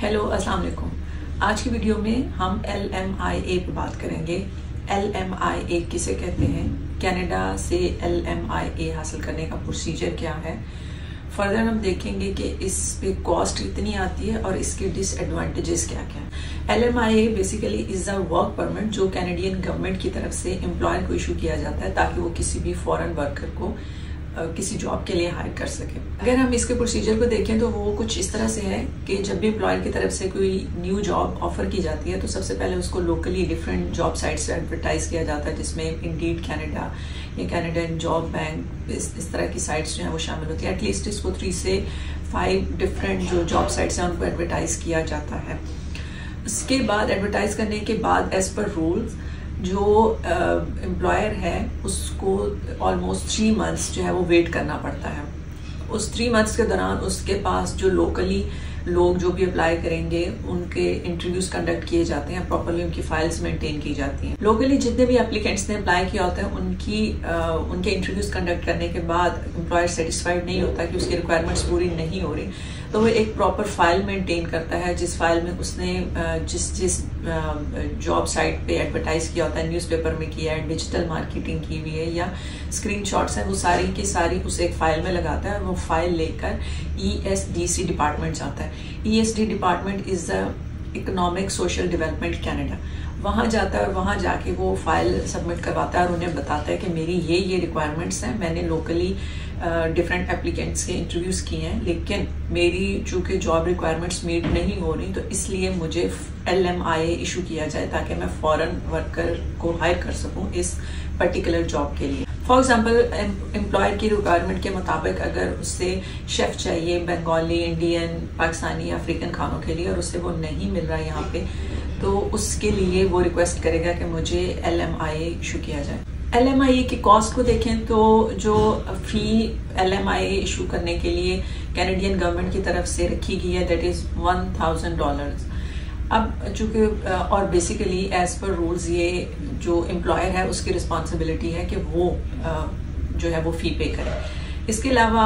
Hello अस्सलाम वालेकुम। आज की वीडियो में हम LMIA पे बात करेंगे। LMIA किसे कहते हैं, कनाडा से LMIA हासिल करने का प्रोसीजर क्या है। फर्दर हम देखेंगे कि इस पे कॉस्ट कितनी आती है और इसके डिसएडवांटेजेस क्या क्या है। LMIA basically is a work permit जो कैनेडियन गवर्नमेंट की तरफ से एम्प्लॉयर को इशू किया जाता है ताकि वो किसी भी फॉरेन वर्कर को किसी जॉब के लिए हायर कर सके। अगर हम इसके प्रोसीजर को देखें तो वो कुछ इस तरह से है कि जब भी एम्प्लॉयर की तरफ से कोई न्यू जॉब ऑफर की जाती है तो सबसे पहले उसको लोकली डिफरेंट जॉब साइट्स से एडवर्टाइज किया जाता है, जिसमें इंडीड कनाडा या कैनेडियन जॉब बैंक इस तरह की साइट्स जो हैं वो शामिल होती है। एटलीस्ट इसको 3 से 5 डिफरेंट जो जॉब साइट्स हैं उनको एडवर्टाइज किया जाता है। उसके बाद एडवर्टाइज करने के बाद एज पर रूल्स जो एम्प्लॉयर है उसको ऑलमोस्ट 3 मंथ्स जो है वो वेट करना पड़ता है। उस 3 मंथ्स के दौरान उसके पास जो लोकली लोग जो भी अप्लाई करेंगे उनके इंटरव्यूज कंडक्ट किए जाते हैं, प्रॉपरली उनकी फाइल्स मेंटेन की जाती हैं। लोकली जितने भी एप्लीकेंट्स ने अप्लाई किया होता है उनके इंटरव्यूज कंडक्ट करने के बाद एम्प्लॉयर सेटिस्फाइड नहीं होता कि उसकी रिक्वायरमेंट्स पूरी नहीं हो रही तो वो एक प्रॉपर फाइल मेंटेन करता है, जिस फाइल में उसने जिस जॉब साइट पे एडवर्टाइज किया होता है, न्यूज़पेपर में किया है, डिजिटल मार्केटिंग की हुई है या स्क्रीनशॉट्स हैं, वो सारी की सारी उसे एक फाइल में लगाता है और वो फाइल लेकर ESDC डिपार्टमेंट जाता है। ESD department is the economic social development Canada. वहाँ जाता है और वहाँ जाके वो फाइल सबमिट करवाता है और उन्हें बताता है कि मेरी ये रिक्वायरमेंट्स हैं, मैंने लोकली डिफरेंट एप्लीकेंट्स के इंटरव्यूज किए हैं लेकिन मेरी चूंकि जॉब रिक्वायरमेंट्स मीट नहीं हो रही तो इसलिए मुझे LMIA इशू किया जाए ताकि मैं फॉरेन वर्कर को हायर कर सकूं इस पर्टिकुलर जॉब के लिए। फॉर एग्जाम्पल एम्प्लॉयर की रिक्वायरमेंट के मुताबिक अगर उससे शेफ चाहिए बंगाली, इंडियन, पाकिस्तानी, अफ्रीकन खानों के लिए और उससे वो नहीं मिल रहा है यहाँ पे तो उसके लिए वो रिक्वेस्ट करेगा कि मुझे LMIA इशू किया जाए। LMIA की कॉस्ट को देखें तो जो फी LMIA इशू करने के लिए कैनेडियन गवर्नमेंट की तरफ से रखी गई है दैट इज $1000। अब चूंकि और बेसिकली एज पर रूल्स ये जो एम्प्लॉयर है उसकी रिस्पॉन्सिबिलिटी है कि वो जो है वो फी पे करे। इसके अलावा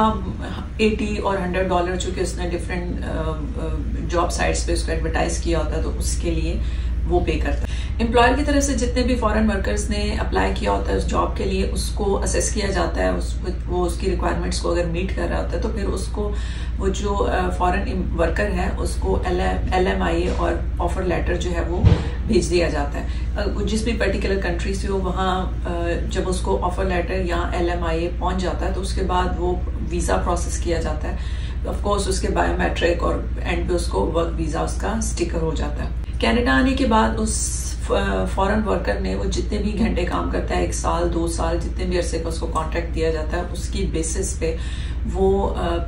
$80 और $100 चूंकि उसने डिफरेंट जॉब साइट्स पे उसको एडवर्टाइज किया होता है तो उसके लिए वो पे करता है। एम्प्लॉयर की तरफ से जितने भी फॉरेन वर्कर्स ने अप्लाई किया होता है उस जॉब के लिए उसको असेस किया जाता है, वो उसकी रिक्वायरमेंट्स को अगर मीट कर रहा होता है तो फिर उसको वो जो फॉरेन वर्कर है उसको LMIA और ऑफर लेटर जो है वो भेज दिया जाता है। जिस भी पर्टिकुलर कंट्री से हो वहाँ जब उसको ऑफर लेटर या LMIA पहुंच जाता है तो उसके बाद वो वीज़ा प्रोसेस किया जाता है। ऑफ कोर्स उसके बायोमेट्रिक और एंड पे उसको वर्क वीज़ा उसका स्टिकर हो जाता है। कनाडा आने के बाद उस फॉरेन वर्कर ने वो जितने भी घंटे काम करता है 1 साल 2 साल जितने भी अरसे का उसको कॉन्ट्रैक्ट दिया जाता है उसकी बेसिस पे वो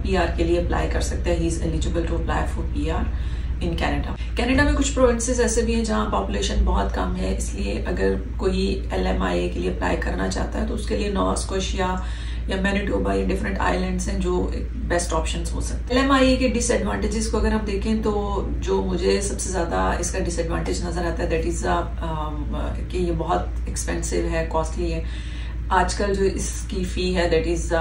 PR के लिए अप्लाई कर सकता है। He is eligible to apply for PR in Canada. Canada में कुछ प्रोविंसेस ऐसे भी हैं जहाँ पॉपुलेशन बहुत कम है, इसलिए अगर कोई LMIA के लिए अप्लाई करना चाहता है तो उसके लिए नोवा स्कोशिया या मैनिटोबा या डिफरेंट आइलैंड्स हैं जो बेस्ट ऑप्शंस हो सकते हैं। LMIA के डिसएडवांटेजेस को अगर हम देखें तो जो मुझे सबसे ज़्यादा इसका डिसएडवांटेज नज़र आता है दैट इज़ कि ये बहुत एक्सपेंसिव है, कॉस्टली है। आजकल जो इसकी फ़ी है that is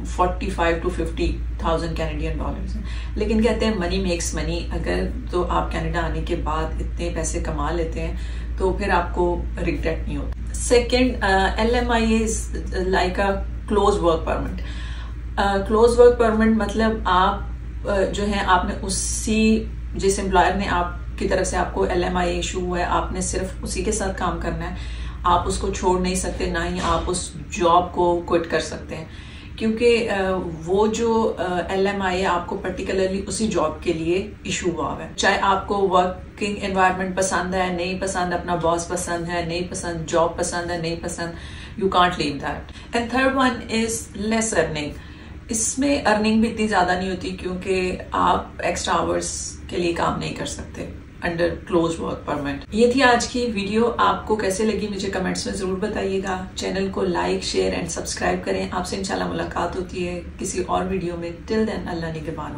45 to 50,000 Canadian dollars है। लेकिन कहते हैं मनी मेक्स मनी, अगर तो आप कनाडा आने के बाद इतने पैसे कमा लेते हैं तो फिर आपको रिग्रेट नहीं होता। Second, LMIA is like a close work permit. Close work permit मतलब आप जो है आपने जिस एम्प्लॉयर ने आपकी तरफ से आपको LMIA इशू हुआ है आपने सिर्फ उसी के साथ काम करना है, आप उसको छोड़ नहीं सकते, ना ही आप उस जॉब को क्विट कर सकते हैं क्योंकि वो जो LMIA आपको पर्टिकुलरली उसी जॉब के लिए इशू हुआ है। चाहे आपको वर्किंग एनवायरनमेंट पसंद है नहीं पसंद, अपना बॉस पसंद है नहीं पसंद, जॉब पसंद है नहीं पसंद, you can't leave that. And third one is less earning. इसमें अर्निंग भी इतनी ज्यादा नहीं होती क्योंकि आप एक्स्ट्रा आवर्स के लिए काम नहीं कर सकते अंडर क्लोज वर्क परमिट। ये थी आज की वीडियो। आपको कैसे लगी मुझे कमेंट्स में जरूर बताइएगा। चैनल को लाइक शेयर एंड सब्सक्राइब करें। आपसे इंशाल्लाह मुलाकात होती है किसी और वीडियो में। टिल देन अल्लाह निगहबान।